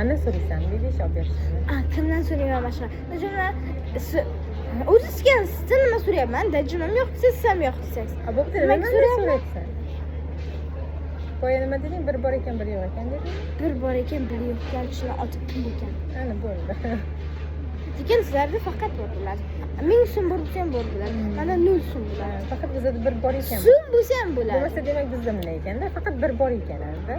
Ana so'raysan, besh olib berishini. Kimdan so'rayman boshqa? Dajimlar o'zi sizga nima so'rayapman? Dajimim yo'q desangiz, ham yo'q desangiz. Bo'pti, nima so'rayapsan? Boya nima deding? Bir bor ekan, bir yo'q ekan deding. Bir bor ekan, bir yo'q ekan, shuni otib pul ekan. Ana bo'ldi. Lekin sizlarda faqat bor bo'ladi. 1000 so'm bor bo'lsa ham bor bo'ladi. Mana 0 so'm bo'ladi. Faqat bizda bir bor ekan. So'm bo'lsa ham bo'ladi. Bo'lmasa demak bizda nima ekanda? Faqat bir bor ekan bizda.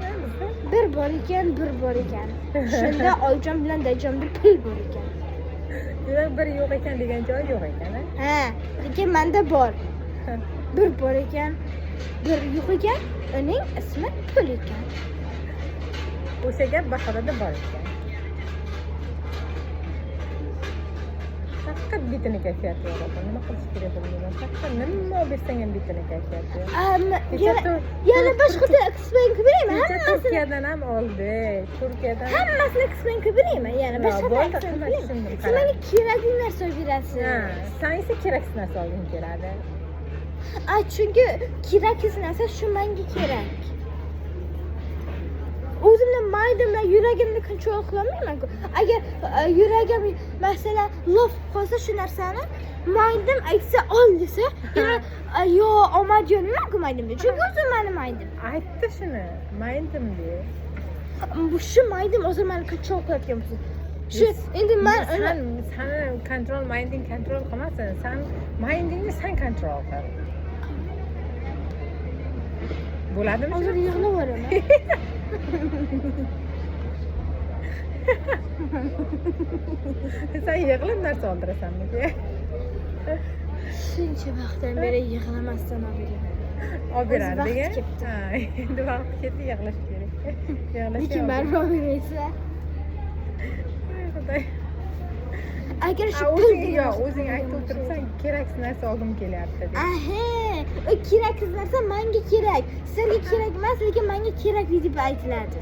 Bir bor ekan, bir bor ekan. Shunda oyjon bilan dayjonda pul bor ekan. Demak bir yo'q ekan degan joy yo'q ekan. Ha, lekin menda bor. Bir bor ekan, bir yo'q ekan. Uning ismi pul ekan. O'sha gap bahorada bor ekan. Faqat bitini kayfiyati yo'q. Nima qilish kerak bilmayman. Faqat nima bersang ham bitini kayfiyati yo'q. Yana boshqada explain qilmayman. Hammasini Turkiyadan ham oldik. Turkiyadan hammasini explain qilmayman. Yana boshqada explain qilmayman. Siz menga kerakli narsa berasiz. Ha, sen esa keraksiz narsa olging keladi. Chunki keraksiz narsa shu menga kerak. O'zimni maydimla yuragimni kontrol qilolmayman-ku. Agar yuragim masalan lof qolsa shu narsani maydim aytsa ol desa, yo olmadi yo nima qilmaydim. Chunki o'zim meni maydim. Aytdi shuni. Maydim de. Bu shu maydim o'zim meni kontrol qilayotgan bo'lsa. Shu endi men sen kontrol minding kontrol qilmasin. Sen mindingni sen kontrol qil. Bo'ladimi? hozir yig'laveraman. Sen yig'lab narsa oldirasanmi? Shuncha vaqtdan beri yig'lamasdan Olib beradi O'zi degan. vaqti ketdi. Ha, endi vaqt ketdi, yig'lash kerak. Yig'lash. lekin baribir olmaysa. Xudoy. Agar shu pul O'zing aytib o'tiribsan, keraksiz narsa olgim kelyapti deb. o keraksiz narsa menga kerak. Sizlarga kerak emas, lekin menga kerakli deb aytiladi.